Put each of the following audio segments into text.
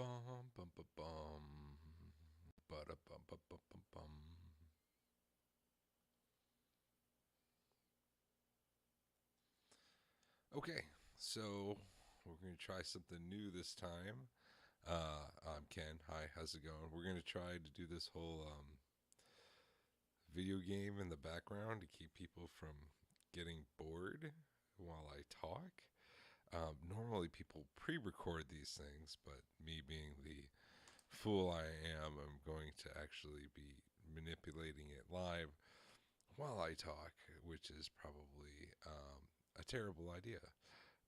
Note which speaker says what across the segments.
Speaker 1: bum bum bum bum. Ba bum bum bum bum bum. Okay, so we're gonna try something new this time. I'm Ken. Hi, how's it going? We're gonna try to do this whole video game in the background to keep people from getting bored while I talk. Normally, people pre-record these things, but me being the fool I am, I'm going to actually be manipulating it live while I talk, which is probably a terrible idea.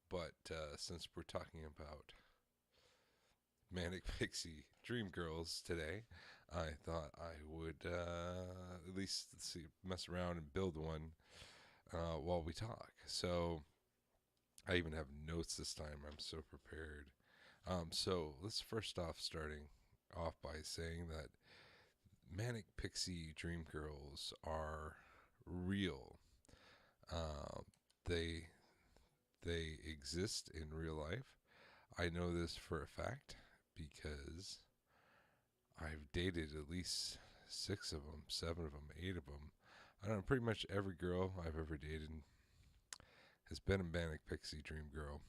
Speaker 1: But since we're talking about Manic Pixie Dreamgirls today, I thought I would at least mess around and build one while we talk. So I even have notes this time. I'm so prepared. So let's first off starting off by saying that Manic Pixie Dreamgirls are real. Uh, they they exist in real life. I know this for a fact because I've dated at least six of them, seven of them, eight of them. I don't know. Pretty much every girl I've ever dated has been a Manic Pixie Dream Girl.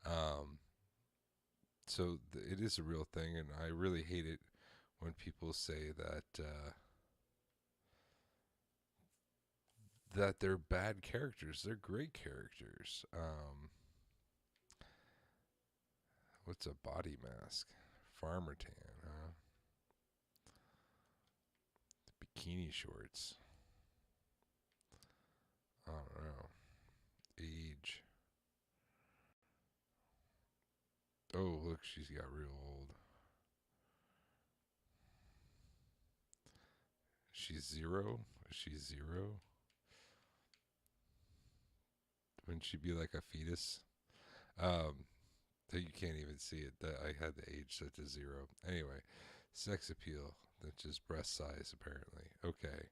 Speaker 1: Um, it is a real thing, and I really hate it when people say that they're bad characters. They're great characters. What's a body mask? Farmer tan, huh? Bikini shorts. I don't know. Age. Oh, look, she's got real old. She's zero. She's zero. Wouldn't she be like a fetus? Um, you can't even see it. I had the age set to zero. Anyway, sex appeal. That's just breast size, apparently. Okay.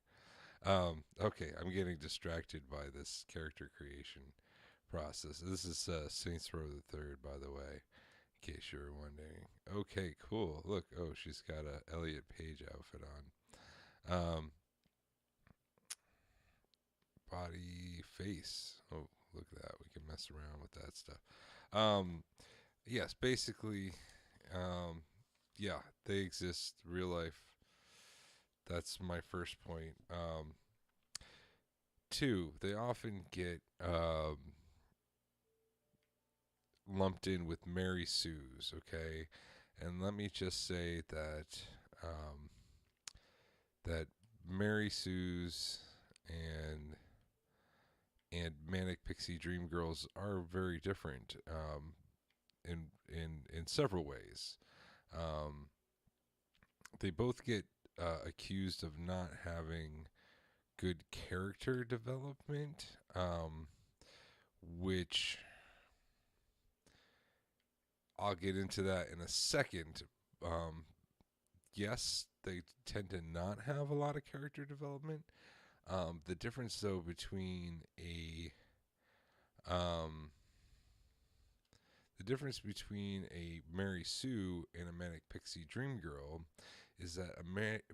Speaker 1: Okay, I'm getting distracted by this character creation process. This is Saints Row the Third, by the way, in case you were wondering. Okay, cool. Look, oh, she's got a Elliot Page outfit on. Body, face. Oh, look at that. We can mess around with that stuff. Um, yes, basically, um, yeah, they exist. Real life. That's my first point. Two, they often get lumped in with Mary Sue's, okay? And let me just say um, that Mary Sue's and Manic Pixie Dream Girls are very different in several ways. Um, they both get accused of not having good character development, which I'll get into that in a second. Um, yes, they tend to not have a lot of character development. The difference, though, between um, a Mary Sue and a Manic Pixie Dream Girl is that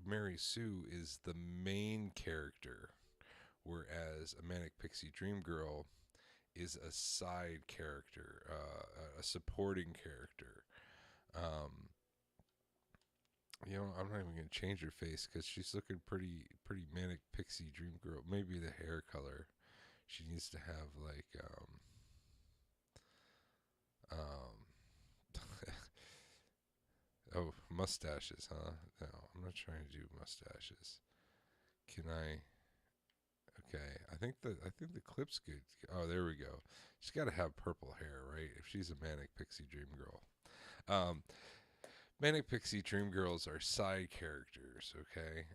Speaker 1: Mary Sue is the main character, whereas a Manic Pixie Dream Girl is a side character, a supporting character. Um, I'm not even gonna change her face because she's looking pretty Manic Pixie Dream Girl. Maybe the hair color. She needs to have like um oh, mustaches, huh? No, I'm not trying to do mustaches. Can I? Okay, I think the clip's good. Oh, there we go. She's got to have purple hair, right? If she's a Manic Pixie Dream Girl. Um, Manic Pixie Dream Girls are side characters, okay?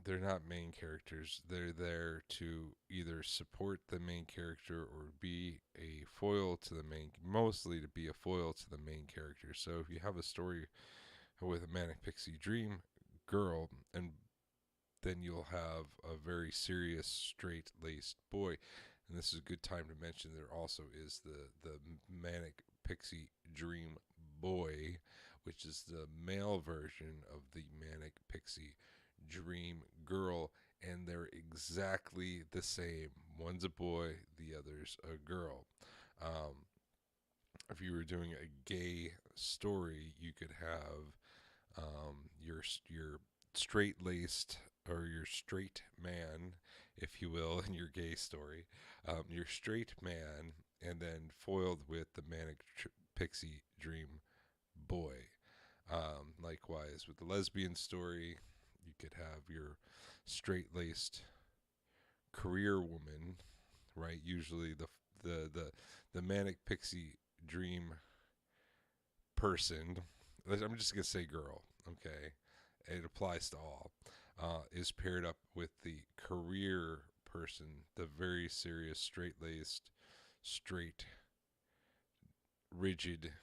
Speaker 1: They're not main characters. They're there to either support the main character or be a foil to the main, mostly to be a foil to the main character. So if you have a story with a Manic Pixie Dream Girl, and then you'll have a very serious, straight-laced boy. And this is a good time to mention there also is the Manic Pixie Dream Boy, which is the male version of the Manic Pixie Dream Girl, and they're exactly the same. One's a boy, the other's a girl. Um, if you were doing a gay story, you could have your straight laced or your straight man, if you will, in your gay story, your straight man, and then foiled with the pixie dream boy. Likewise, with the lesbian story, you could have your straight laced career woman, right? Usually the the the manic pixie dream person. I'm just gonna say girl, okay? It applies to all. Is paired up with the career person, the very serious, straight laced, straight, rigid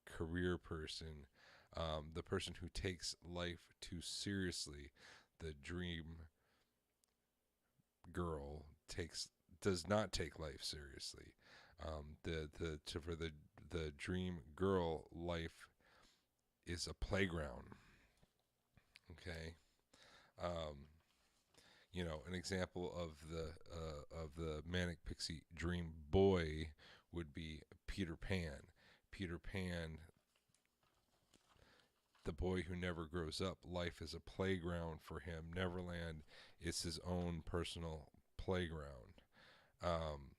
Speaker 1: career person, the person who takes life too seriously. The dream girl does not take life seriously. For the dream girl, life is a playground. Okay, um, an example of the manic pixie dream boy would be Peter Pan. Peter Pan, the boy who never grows up. Life is a playground for him. Neverland is his own personal playground. Um,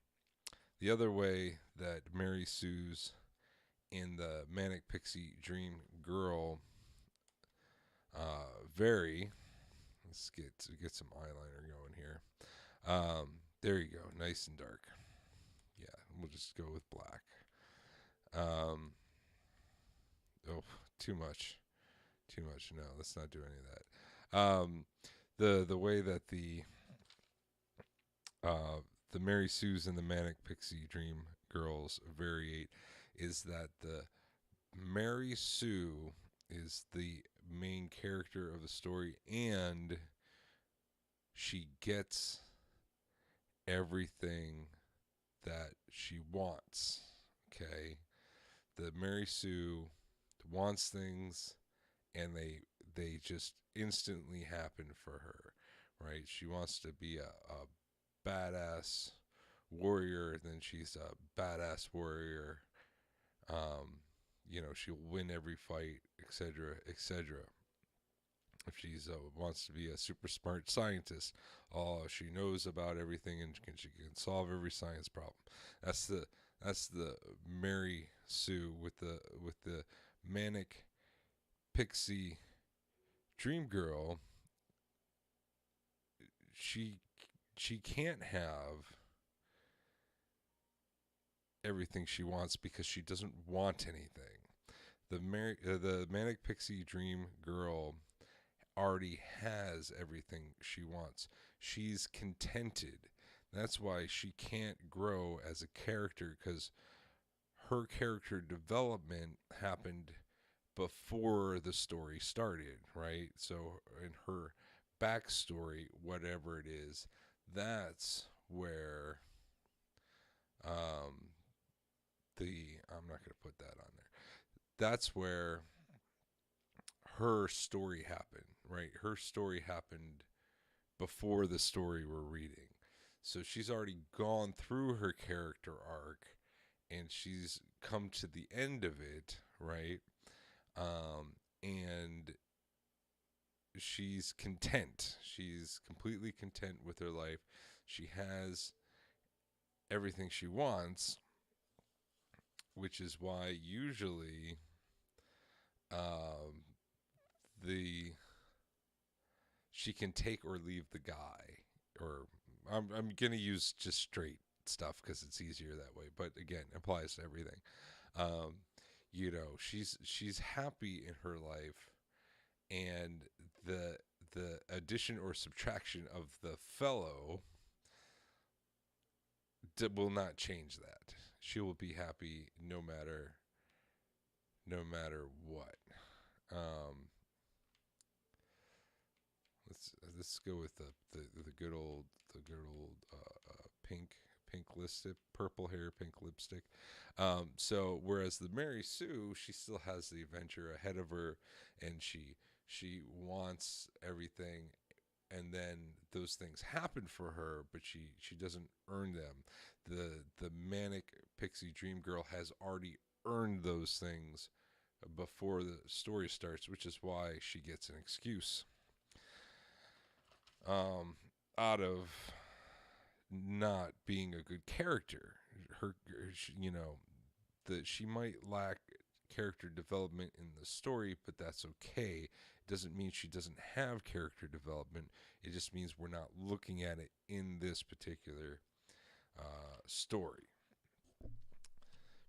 Speaker 1: the other way that Mary Sue's in the Manic Pixie Dream Girl vary. Let's get some eyeliner going here. There you go, nice and dark. Yeah, we'll just go with black. Um, oh, too much. Too much. No, let's not do any of that. The way that uh, the Mary Sue's and the Manic Pixie Dream Girls variate is that the Mary Sue is the main character of the story, and she gets everything that she wants. Okay, the Mary Sue wants things, and they just instantly happen for her, right? She wants to be a badass warrior, then she's a badass warrior. She'll win every fight, etc., etc. If she's wants to be a super smart scientist, she knows about everything and she can solve every science problem. That's the Mary Sue with the manic pixie dream girl. She can't have everything she wants because she doesn't want anything. The manic pixie dream girl already has everything she wants. She's contented. That's why she can't grow as a character, because her character development happened before the story started, right? So in her backstory, whatever it is, that's where um, I'm not going to put that on there. That's where her story happened, right? Her story happened before the story we're reading. So she's already gone through her character arc and she's come to the end of it, right? And she's content. She's completely content with her life. She has everything she wants, which is why usually um, the she can take or leave the guy. Or I'm gonna use just straight stuff because it's easier that way. But again, applies to everything. Um, she's happy in her life, and the addition or subtraction of the fellow will not change that. She will be happy no matter what. Um, let's go with the good old pink pink lipstick, purple hair, pink lipstick. So whereas the Mary Sue, she still has the adventure ahead of her, and she wants everything, and then those things happen for her, but she doesn't earn them. The manic pixie dream girl has already earned those things before the story starts, which is why she gets an excuse um, out of not being a good character. Her, you know, that she might lack character development in the story, but that's okay. It doesn't mean she doesn't have character development. It just means we're not looking at it in this particular story.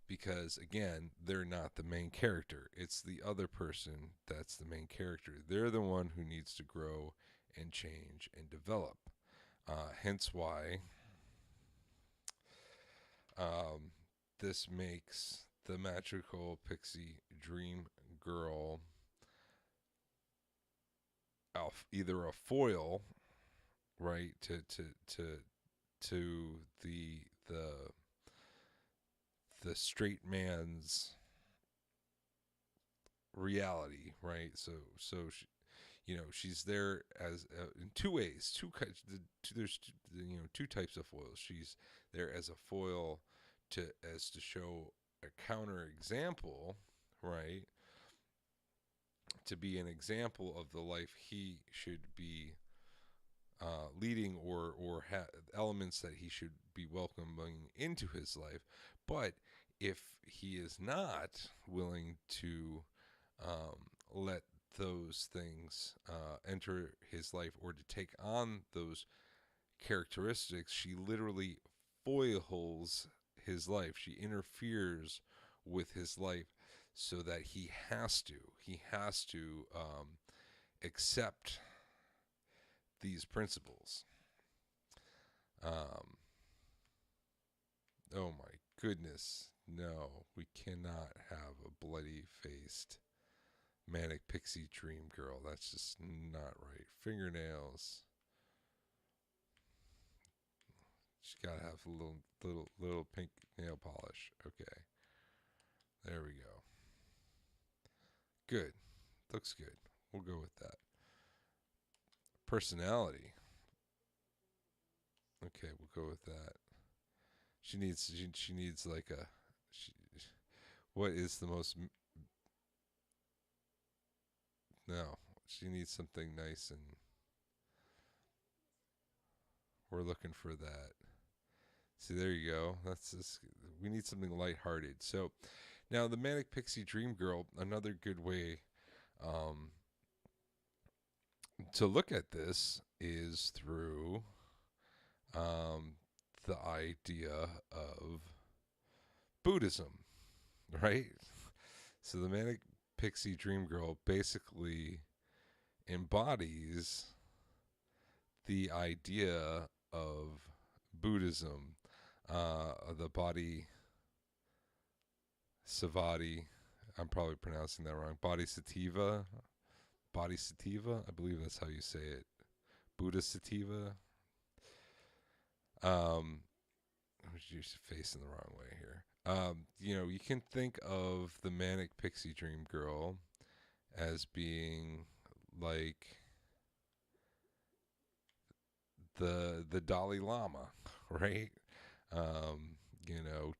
Speaker 1: Because again, they're not the main character. It's the other person that's the main character. They're the one who needs to grow and change and develop. Hence why um, this makes the magical pixie dream girl either a foil, right, to the straight man's reality, right? So she, she's there as in two ways. There's two types of foils. She's there as a foil to show a counter example, right? To be an example of the life he should be leading, or elements that he should be welcoming into his life. But if he is not willing to let those things enter his life, or to take on those characteristics, she literally foils his life. She interferes with his life so that he has to accept these principles. Um, oh my goodness, no, we cannot have a bloody faced manic pixie dream girl. That's just not right. Fingernails. She's gotta have a little pink nail polish. Okay, there we go. Good, looks good. We'll go with that. Personality. Okay, we'll go with that. She needs like a. She, what is the most? No, she needs something nice, and we're looking for that. See, there you go. That's just, we need something lighthearted. So now the manic pixie dream girl. Another good way um, to look at this is through the idea of Buddhism, right? So the manic pixie dream girl basically embodies the idea of Buddhism, the body savati. I'm probably pronouncing that wrong. Bodhisattva, I believe that's how you say it. Buddha sativa. You're facing the wrong way here. You can think of the manic pixie dream girl as being like the Dalai Lama, right?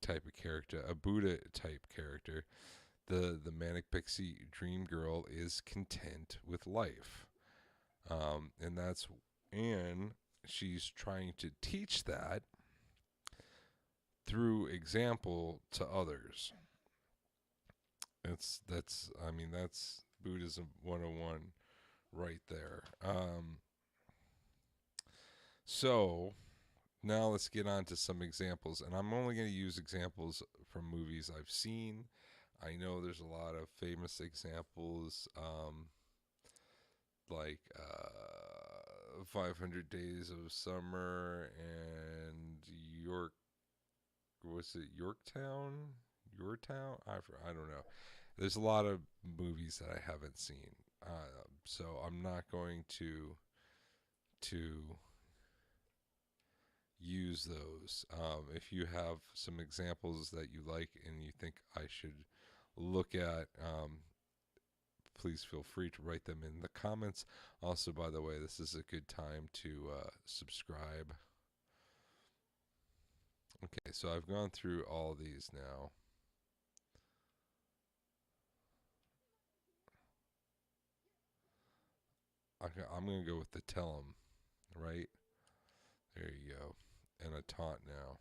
Speaker 1: Type of character, a Buddha type character. The manic pixie dream girl is content with life, and she's trying to teach that through example to others. That's Buddhism 101 right there. So now let's get on to some examples, and I'm only going to use examples from movies I've seen. I know there's a lot of famous examples, like 500 Days of Summer and Yorktown? I don't know. There's a lot of movies that I haven't seen, so I'm not going to use those. If you have some examples that you like and you think I should look at, please feel free to write them in the comments. Also, by the way, this is a good time to subscribe. Okay, so I've gone through all these now. I'm going to go with the tell 'em, right? There you go. And a taunt now.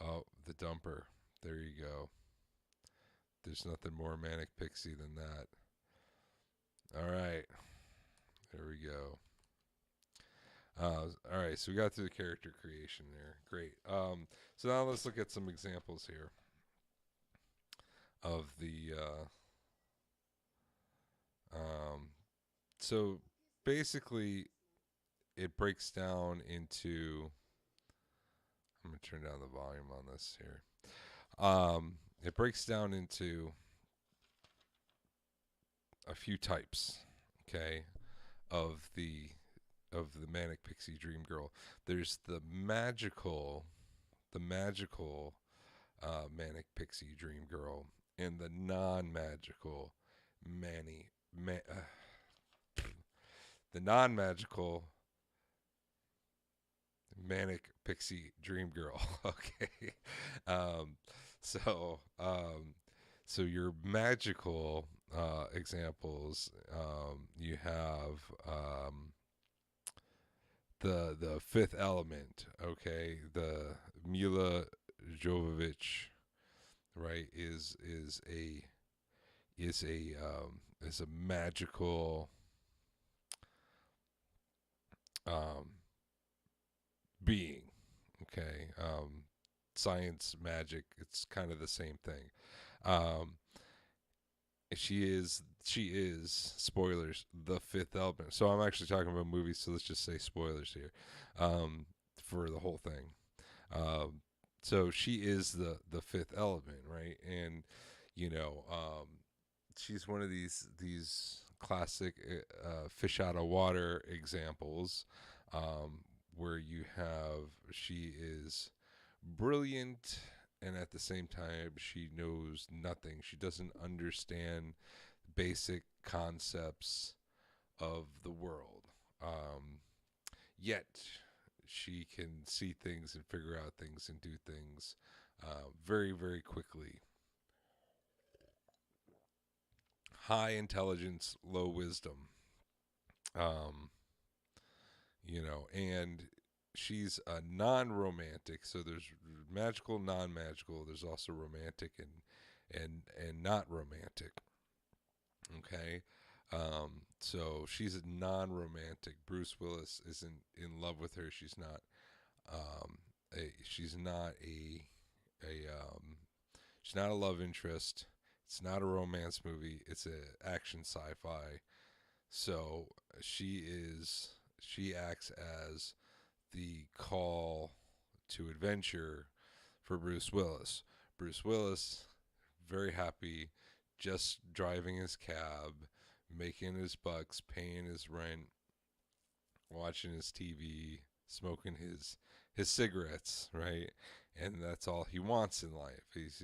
Speaker 1: Oh, the dumper. There you go. There's nothing more manic pixie than that. All right. There we go. All right, so we got through the character creation there. Great. So now let's look at some examples here of the. So basically, it breaks down into. I'm gonna turn down the volume on this here. It breaks down into a few types, okay, of the manic pixie dream girl. There's the magical manic pixie dream girl, and the non-magical Manny, the non-magical manic pixie dream girl. Okay, um, so so your magical examples, you have the Fifth Element. Okay, the Mila Jovovich, right, is a magical um, being. Okay, science magic. It's kind of the same thing. Um, she is spoilers, the Fifth Element. So I'm actually talking about movies, so let's just say spoilers here, for the whole thing. um, so she is the Fifth Element, right? And you know, she's one of these classic fish out of water examples, um, where you have she is brilliant, and at the same time she knows nothing. She doesn't understand basic concepts of the world. Yet she can see things and figure out things and do things very, very quickly. High intelligence, low wisdom. Um, and she's a non-romantic. So there's magical, non-magical. There's also romantic and not romantic. Okay. So she's a non-romantic. Bruce Willis isn't in love with her. Um, she's not she's not a love interest. It's not a romance movie. It's a action sci-fi. So she acts as the call to adventure for Bruce Willis. Bruce Willis, very happy, just driving his cab, making his bucks, paying his rent, watching his TV, smoking his cigarettes, right? And that's all he wants in life. He's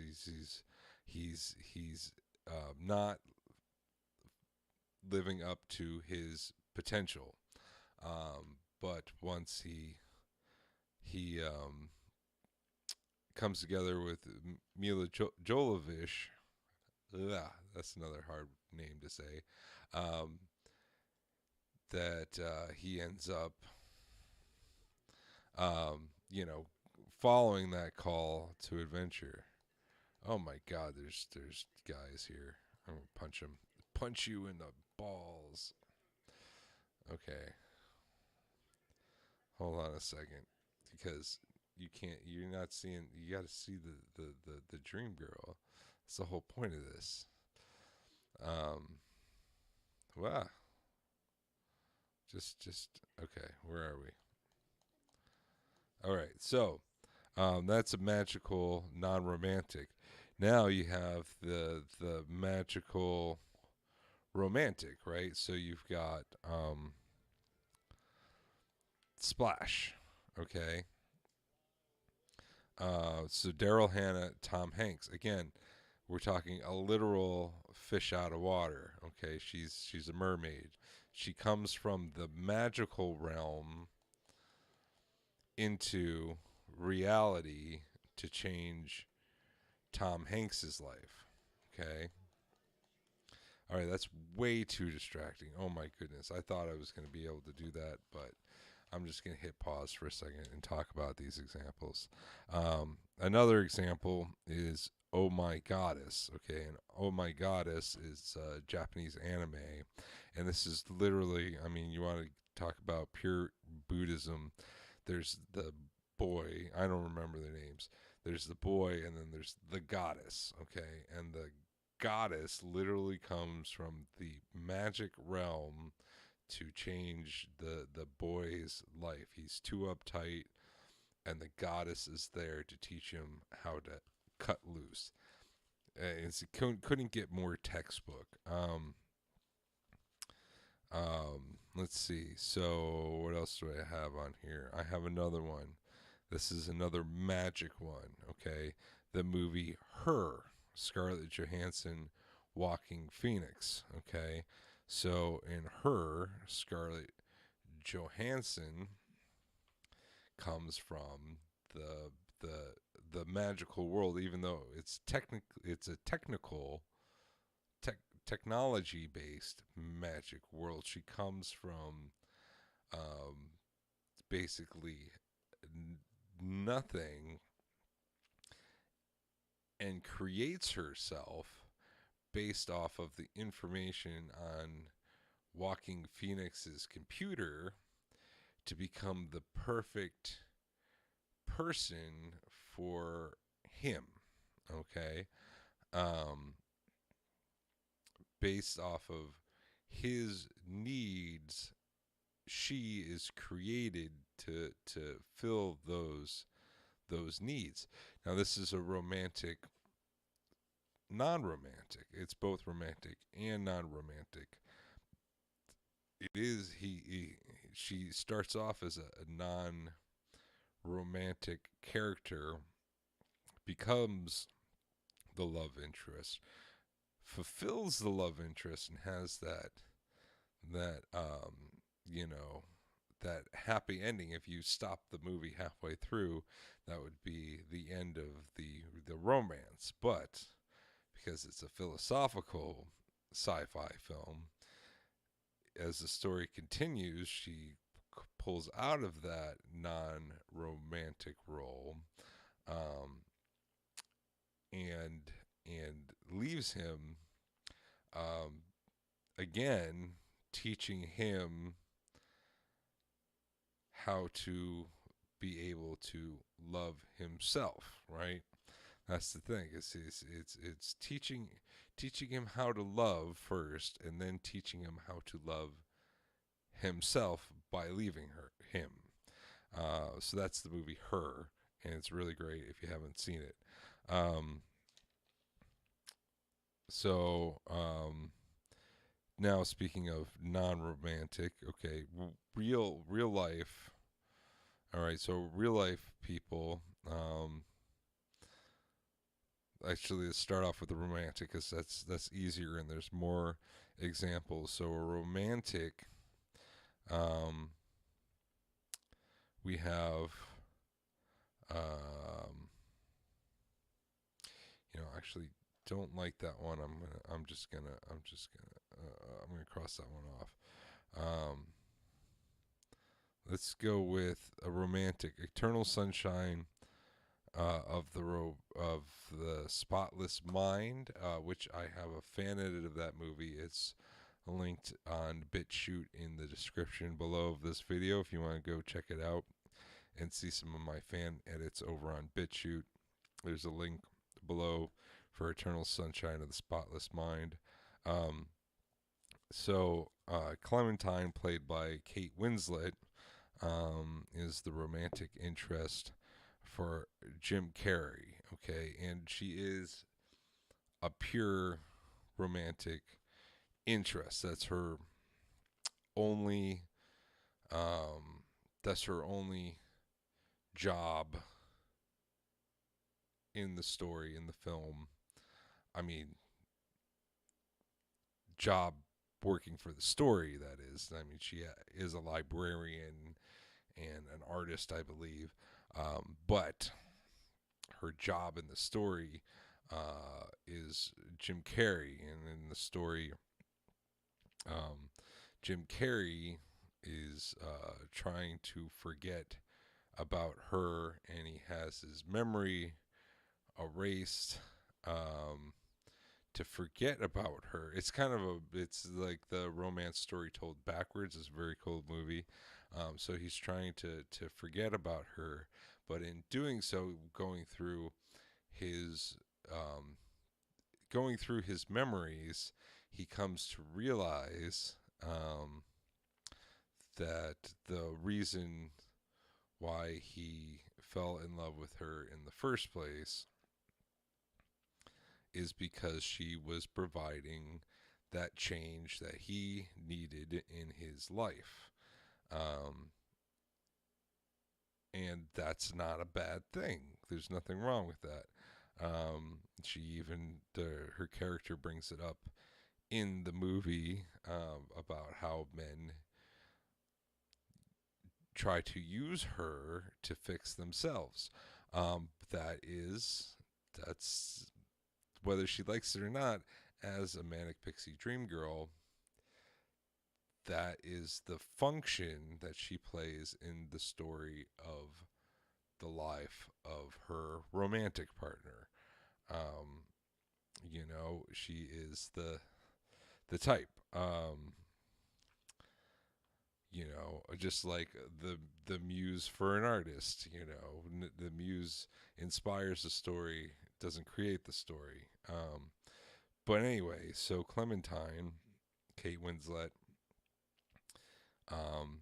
Speaker 1: not living up to his potential. But once he comes together with Mila Jovovich, that's another hard name to say. Um, that he ends up, following that call to adventure. Oh my God, there's guys here. I'm gonna punch you in the balls. Okay, hold on a second, because you can't. You're not seeing. You got to see the dream girl. That's the whole point of this. Um, wow. Just okay. Where are we? All right. So, that's a magical, non-romantic. Now you have the magical romantic, right? So you've got Splash. Okay. So Daryl Hannah, Tom Hanks. Again, we're talking a literal fish out of water. Okay, she's a mermaid. She comes from the magical realm into reality to change Tom Hanks's life. Okay. All right, that's way too distracting. Oh my goodness. I thought I was going to be able to do that, but I'm just going to hit pause for a second and talk about these examples. Another example is Oh My Goddess. Okay, and Oh My Goddess is Japanese anime. And this is literally, I mean, you want to talk about pure Buddhism. There's the boy, I don't remember their names. There's the boy, and then there's the goddess. Okay, and the goddess literally comes from the magic realm to change the boy's life. He's too uptight, and the goddess is there to teach him how to cut loose. It couldn't get more textbook. Let's see. So what else do I have on here? I have another one. This is another magic one. Okay, the movie Her, Scarlett Johansson, Walking Phoenix. Okay, so in Her, Scarlett Johansson comes from the magical world, even though it's a technology based magic world. She comes from um, basically nothing and creates herself based off of the information on Walking Phoenix's computer to become the perfect person for him. Okay, um, based off of his needs, she is created to fill those needs. Now, this is a romantic, non-romantic. It's both romantic and non-romantic. It is she starts off as a non-romantic character, becomes the love interest, fulfills the love interest, and has that you know that happy ending. If you stop the movie halfway through, that would be the end of the romance. But because it's a philosophical sci-fi film, as the story continues, she pulls out of that non-romantic role, um, and leaves him, um, again, teaching him how to be able to love himself. Right? That's the thing. It's teaching him how to love first, and then teaching him how to love himself by leaving him. So that's the movie Her, and it's really great if you haven't seen it. Um, so now speaking of non-romantic, okay, real life. All right, so real life people. Actually, let's start off with the romantic, because that's easier and there's more examples. So a romantic, um, we have, um, actually don't like that one. I'm just gonna cross that one off. Um, let's go with a romantic, Eternal Sunshine of the Spotless Mind, which I have a fan edit of that movie. It's linked on BitChute in the description below of this video if you want to go check it out and see some of my fan edits over on BitChute. There's a link below for Eternal Sunshine of the Spotless Mind. So Clementine, played by Kate Winslet, is the romantic interest for Jim Carrey. Okay, and she is a pure romantic interest. That's her only that's her only job in the story, in the film. I mean, job working for the story, that is. I mean, she is a librarian and an artist, I believe. But her job in the story is Jim Carrey. And in the story, um, Jim Carrey is trying to forget about her, and he has his memory erased, um, to forget about her. It's kind of it's like the romance story told backwards. It's a very cool movie. So he's trying to forget about her, but in doing so, his um, going through his memories, he comes to realize that the reason why he fell in love with her in the first place is because she was providing that change that he needed in his life. Um, and that's not a bad thing. There's nothing wrong with that. She even, her character brings it up in the movie, about how men try to use her to fix themselves. That's whether she likes it or not, as a manic pixie dream girl, that is the function that she plays in the story of the life of her romantic partner. Um, she is the type. Just like the muse for an artist. The muse inspires the story, doesn't create the story. But anyway, so Clementine, Kate Winslet, um,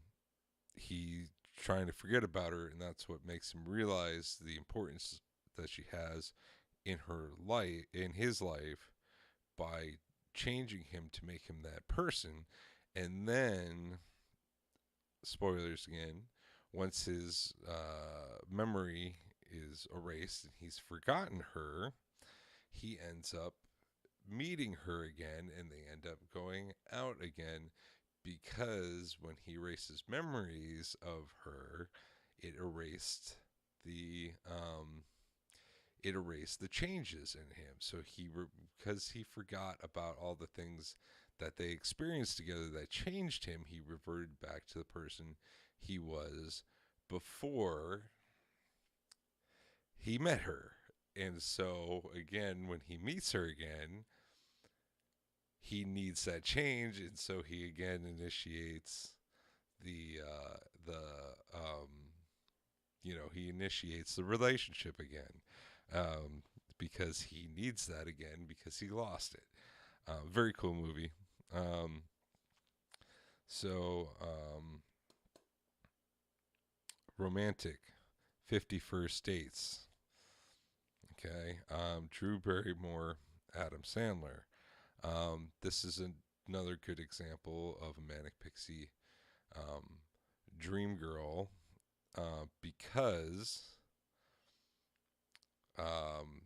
Speaker 1: he trying to forget about her, and that's what makes him realize the importance that she has in her life, in his life, by changing him to make him that person. And then, spoilers again, once his memory is erased and he's forgotten her, he ends up meeting her again, and they end up going out again, because when he erases memories of her, it erased the changes in him. So because he forgot about all the things that they experienced together that changed him, he reverted back to the person he was before he met her. And so again, when he meets her again, he needs that change, and so he again initiates the he initiates the relationship again, because he needs that again because he lost it. Very cool movie. Um, so romantic, 51st Dates. Okay, Drew Barrymore, Adam Sandler. This is another good example of a manic pixie dream girl, because um,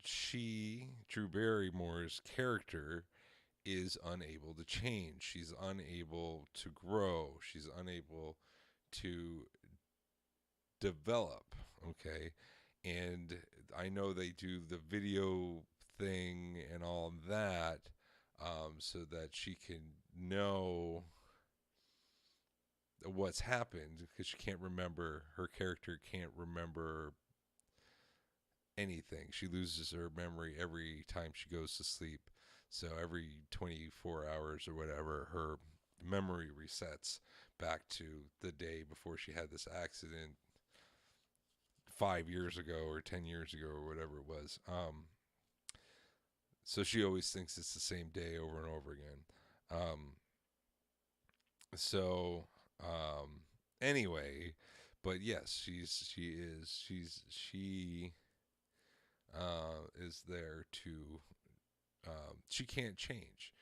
Speaker 1: Drew Barrymore's character, is unable to change. She's unable to grow. She's unable to develop. Okay, and I know they do the video thing and all that, so that she can know what's happened, because she can't remember, her character can't remember anything. She loses her memory every time she goes to sleep. So every 24 hours or whatever, her memory resets back to the day before she had this accident 5 years ago or 10 years ago or whatever it was. So she always thinks it's the same day over and over again. Um, so anyway, but yes, she is there to, she can't change.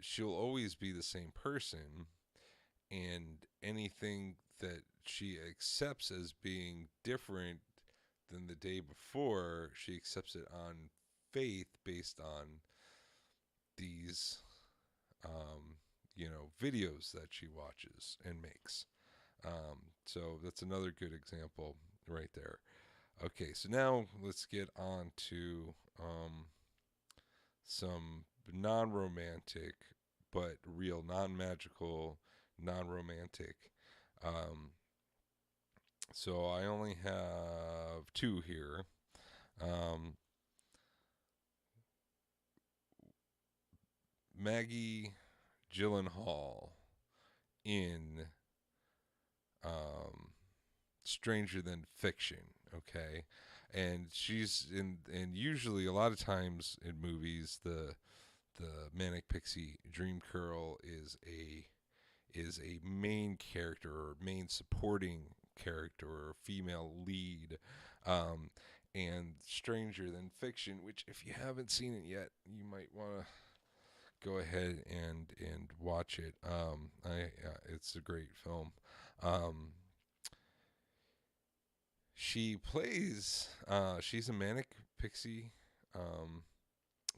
Speaker 1: She'll always be the same person, and anything that she accepts as being different than the day before, she accepts it on faith based on these, um, videos that she watches and makes. So that's another good example right there. Okay, so now let's get on to some non romantic but real, non magical, non romantic. Um, so I only have two here. Um, Maggie Gyllenhaal in um, Stranger Than Fiction. Okay, and she's in, and usually a lot of times in movies, the manic pixie dream girl is a main character or main supporting character or female lead. Um, and Stranger Than Fiction, which if you haven't seen it yet, you might want to go ahead and watch it. It's a great film. Um, she plays. She's a manic pixie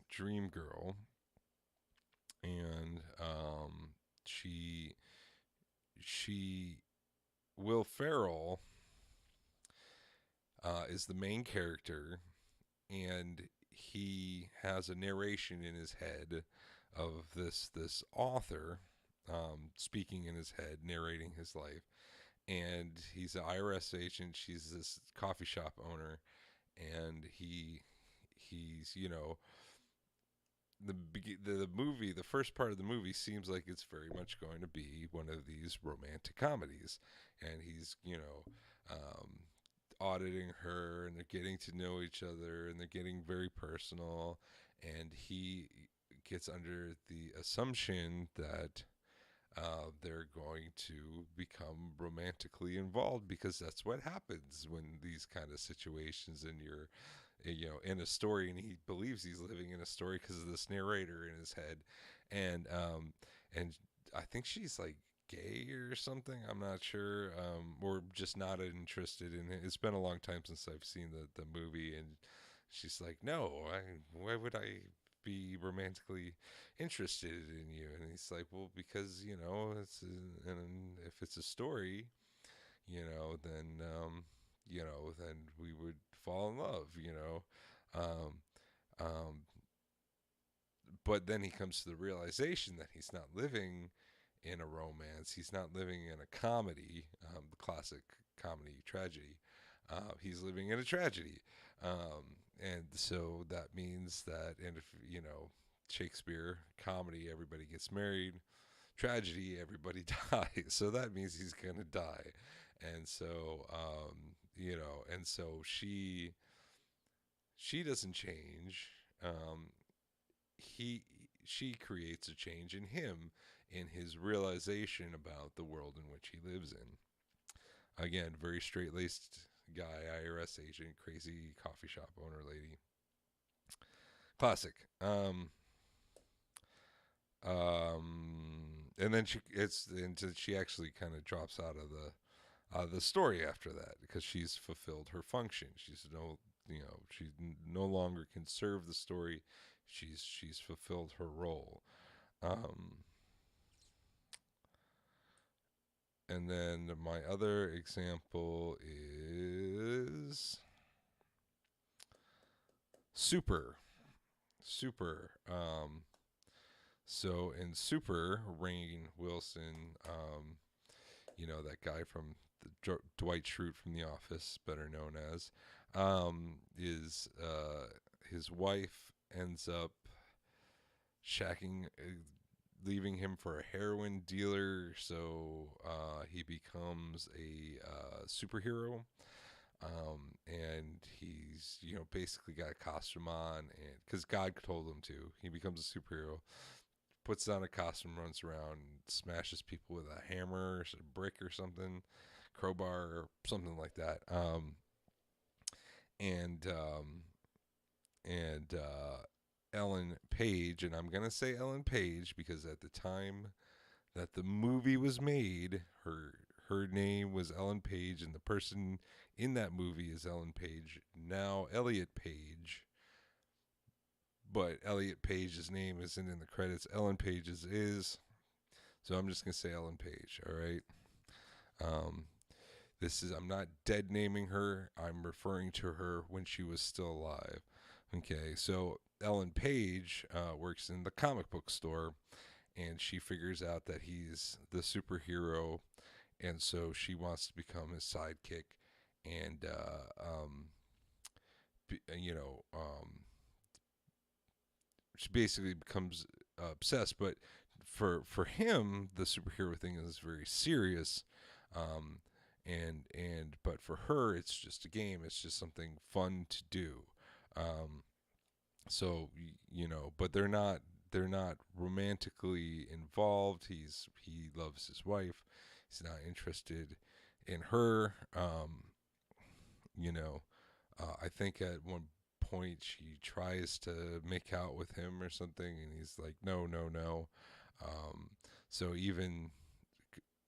Speaker 1: dream girl, and she Will Ferrell is the main character, and he has a narration in his head of this author speaking in his head, narrating his life. And he's an IRS agent. She's this coffee shop owner, and he's the movie, the first part of the movie seems like it's very much going to be one of these romantic comedies, and he's auditing her, and they're getting to know each other, and they're getting very personal, and he gets under the assumption that they're going to become romantically involved, because that's what happens when these kind of situations, and you're in a story, and he believes he's living in a story because of this narrator in his head. And and I think she's like gay or something, I'm not sure, or just not interested in it. It's been a long time since I've seen the movie, and she's like, no, why would I be romantically interested in you? And he's like, well, because and if it's a story, then we would fall in love. um, um, but then he comes to the realization that he's not living in a romance. He's not living in a comedy, the classic comedy tragedy. He's living in a tragedy. And so that means that, and if, Shakespeare, comedy, everybody gets married. Tragedy, everybody dies. So that means he's going to die. And so, and so she doesn't change. He she creates a change in him, in his realization about the world in which he lives in. Again, very straight laced guy, IRS agent, crazy coffee shop owner lady. Classic. And then she actually kind of drops out of the story after that, because she's fulfilled her function. She no longer can serve the story. She's fulfilled her role. Um, and then my other example is Super. Super. So in Super, Rainn Wilson, that guy from Dwight Schrute from The Office, better known as, is his wife ends up shacking, leaving him for a heroin dealer, so he becomes a superhero. And he's basically got a costume on, and because God told him to, he becomes a superhero, puts on a costume, runs around, smashes people with a hammer or a brick or something, crowbar or something like that. And and Ellen Page, and I'm gonna say Ellen Page because at the time that the movie was made. Her name was Ellen Page, and the person in that movie is Ellen Page, now Elliot Page. But Elliot Page's name isn't in the credits. Ellen Page's is. So I'm just gonna say Ellen Page. All right. Um, this is I'm not dead naming her. I'm referring to her when she was still alive. Okay. So Ellen Page works in the comic book store, and she figures out that he's the superhero, and so she wants to become his sidekick, and you know, she basically becomes obsessed. But for him, the superhero thing is very serious, um, and but for her, it's just a game. It's just something fun to do. Um, so you know, but they're not romantically involved. He loves his wife. He's not interested in her. You know, I think at one point she tries to make out with him or something, and he's like, no, no, no. Um, so even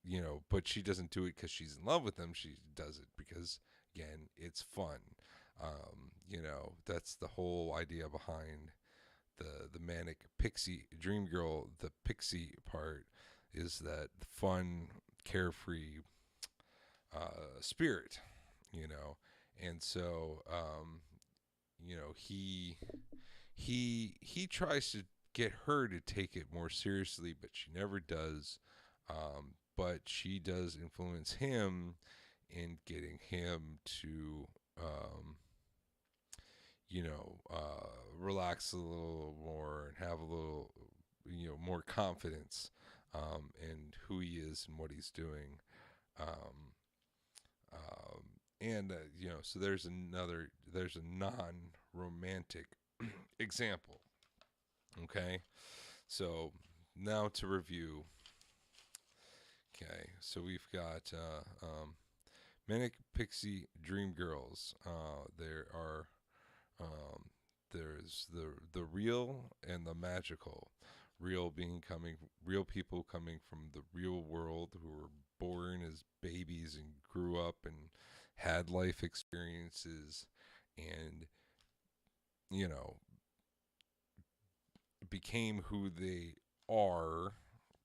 Speaker 1: you know, but she doesn't do it because she's in love with him. She does it because again, it's fun. You know, that's the whole idea behind the manic pixie dream girl. The pixie part is that fun, carefree spirit. You know, and so you know he tries to get her to take it more seriously, but she never does. But she does influence him in getting him to relax a little more and have a little more confidence in who he is and what he's doing. Um, and so there's a non-romantic example. Okay, so now to review. Okay, so we've got Manic Pixie Dream Girls. There are there's the real and the magical. Real people coming from the real world who were born as babies and grew up and had life experiences and you know became who they are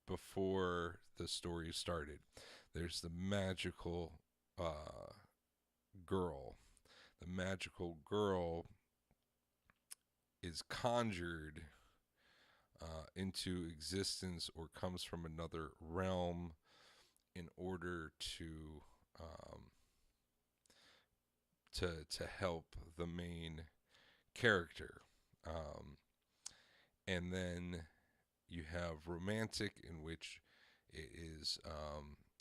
Speaker 1: before the story started. There's the magical uh, girl. The magical girl is conjured into existence or comes from another realm in order um, to help the main character. Um, and then you have romantic, in which it is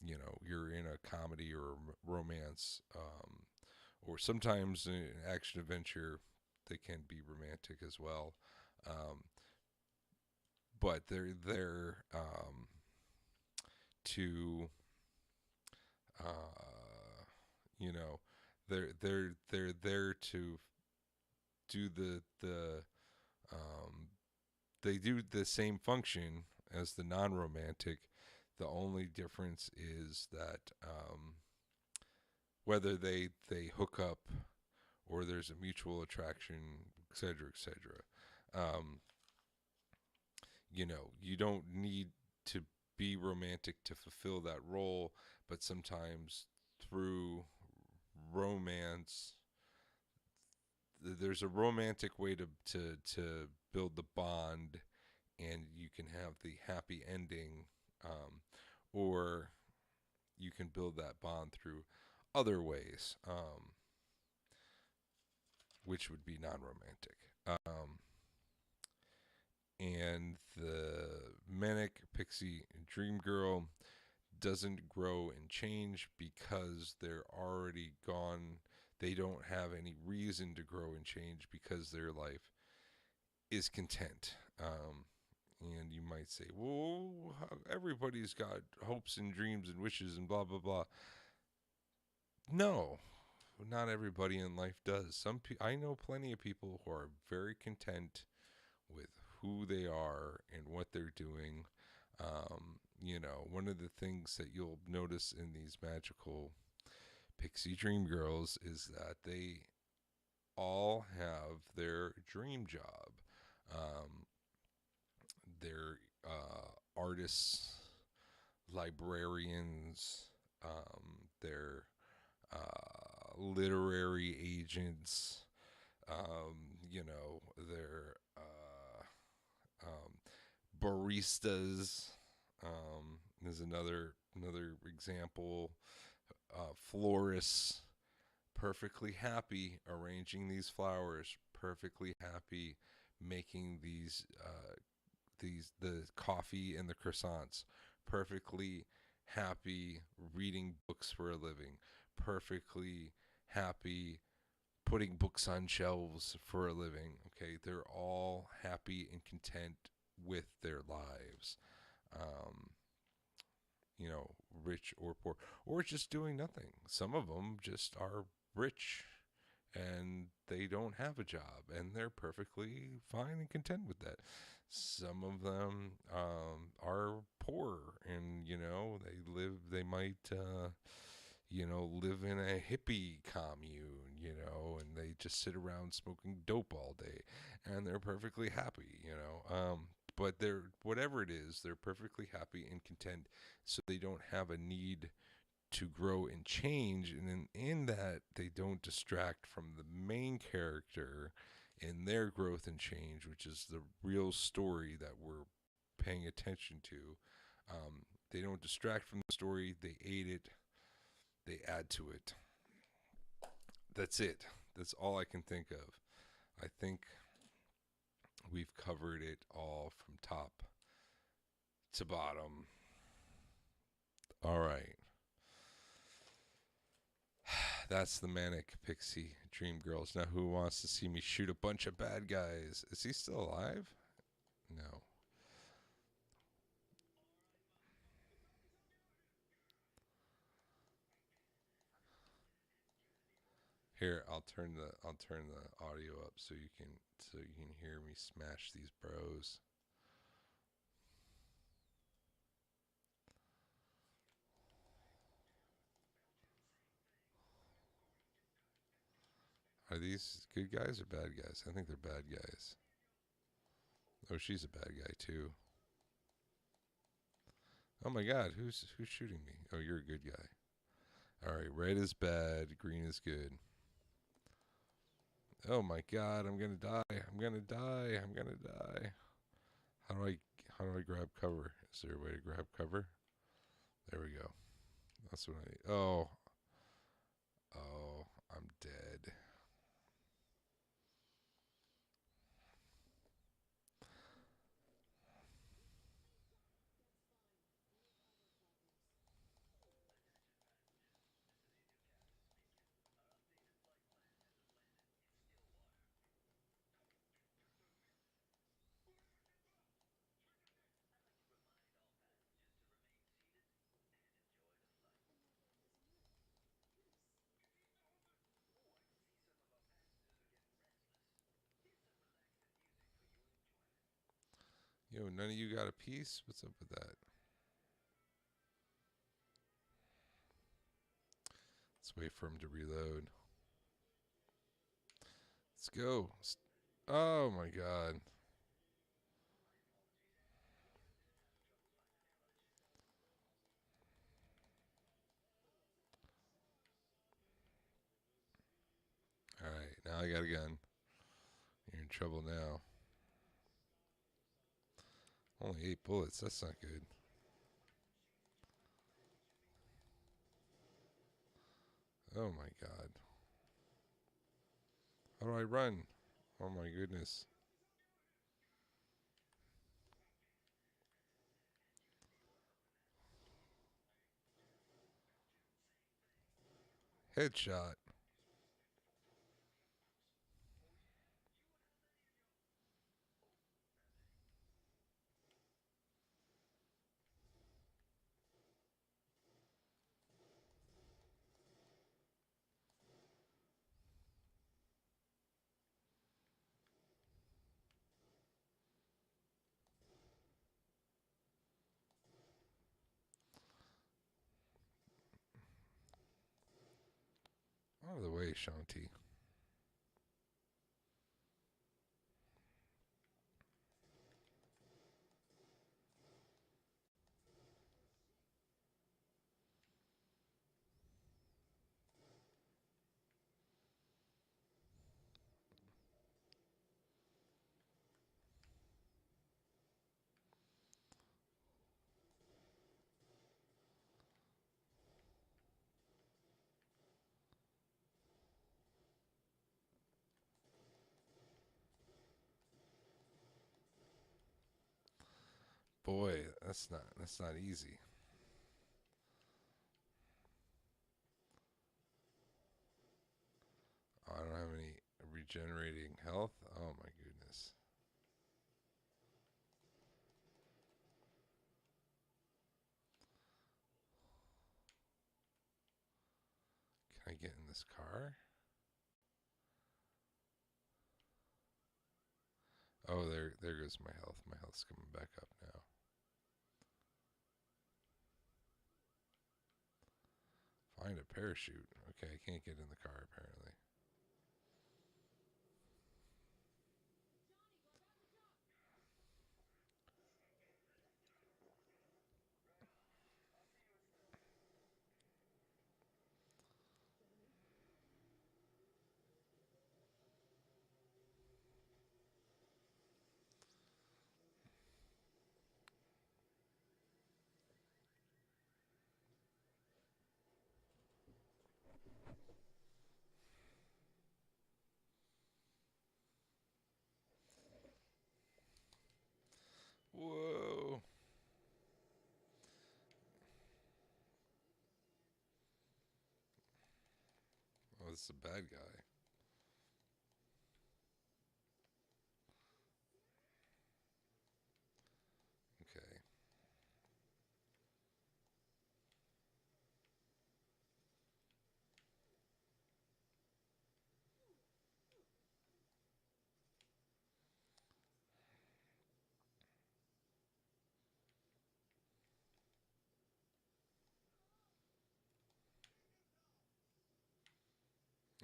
Speaker 1: you're in a comedy or romance, or sometimes an action adventure. They can be romantic as well, um, but they're there to you know they're there to do the um, they do the same function as the non-romantic. The only difference is that whether they hook up or there's a mutual attraction, etc., etc. Um, you don't need to be romantic to fulfill that role, but sometimes through romance, there's a romantic way to build the bond, and you can have the happy ending, or you can build that bond through other ways, which would be non-romantic. And the manic pixie dream girl doesn't grow and change because they're already gone. They don't have any reason to grow and change because their life is content. And you might say, well, everybody's got hopes and dreams and wishes and blah, blah, blah. No, not everybody in life does. I know plenty of people who are very content with who they are and what they're doing. One of the things that you'll notice in these magical Pixie Dreamgirls is that they all have their dream job. Um, they're artists, librarians, they're literary agents, they're um, baristas. There's another example. Florists, perfectly happy arranging these flowers, perfectly happy making the coffee and the croissants, perfectly happy reading books for a living, perfectly happy putting books on shelves for a living. Okay, they're all happy and content with their lives. Um, Rich or poor, or just doing nothing. Some of them just are rich and they don't have a job and they're perfectly fine and content with that. Some of them are poor and they might live in a hippie commune, and they just sit around smoking dope all day and they're perfectly happy. But they're, whatever it is, they're perfectly happy and content, so they don't have a need to grow and change, and in that they don't distract from the main character in their growth and change, which is the real story that we're paying attention to. They don't distract from the story, they aid it, they add to it. That's it. That's all I can think of. I think we've covered it all from top to bottom. All right. That's the Manic Pixie Dreamgirls. Now, who wants to see me shoot a bunch of bad guys? Is he still alive? No. Here, I'll turn the audio up so you can hear me smash these bros. Are these good guys or bad guys? I think they're bad guys. Oh, she's a bad guy too. Oh my God, who's shooting me? Oh, you're a good guy. All right, red is bad, green is good. Oh my God, I'm gonna die. I'm gonna die. I'm gonna die. How do I how do I grab cover? Is there a way to grab cover? There we go. That's what I need. Oh, I'm dead. Yo, none of you got a piece? What's up with that? Let's wait for him to reload. Let's go. Oh my God. All right, now I got a gun. You're in trouble now. Only 8 bullets. That's not good. Oh my God. How do I run? Oh my goodness. Headshot. away, Shanti. Boy, that's not easy. I don't have any regenerating health. Oh my goodness. Can I get in this car? Oh, there goes my health. My health's coming back up now. Find a parachute. Okay, I can't get in the car apparently. Whoa. Oh, this is a bad guy. Okay.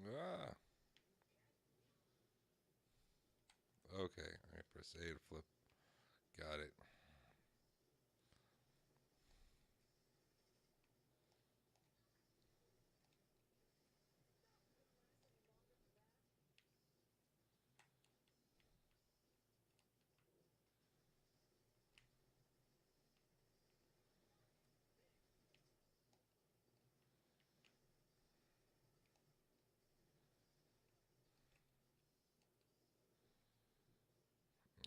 Speaker 1: Ah. Okay. All right. Press A to flip. Got it.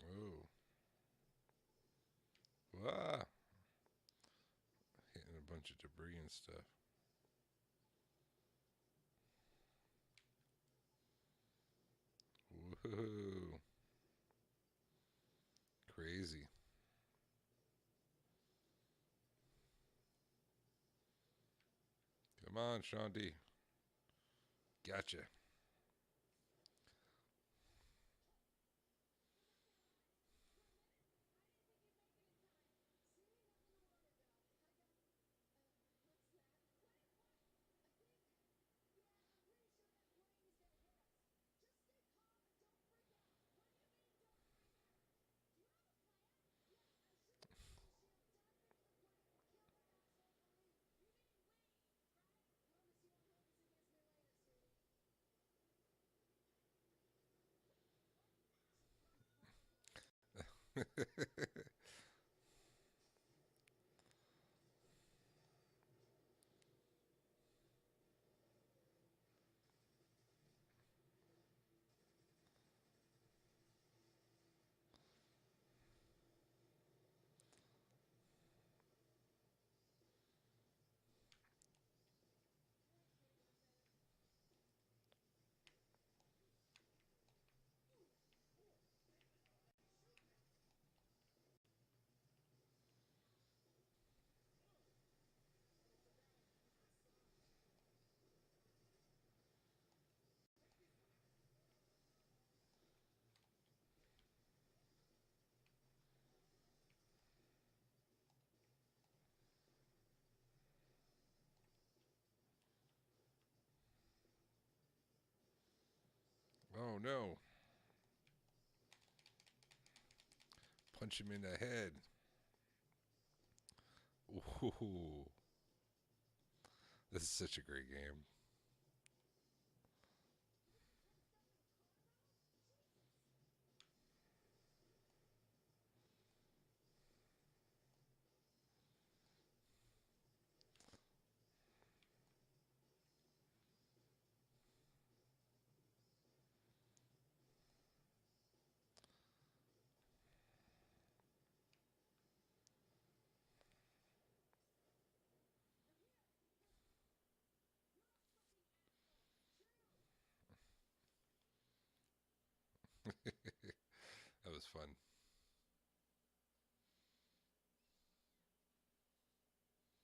Speaker 1: Oh. Ah. Hitting a bunch of debris and stuff. Woohoo. Crazy. Come on, Shanti. Gotcha. Oh no. Punch him in the head. Ooh. This is such a great game. That was fun.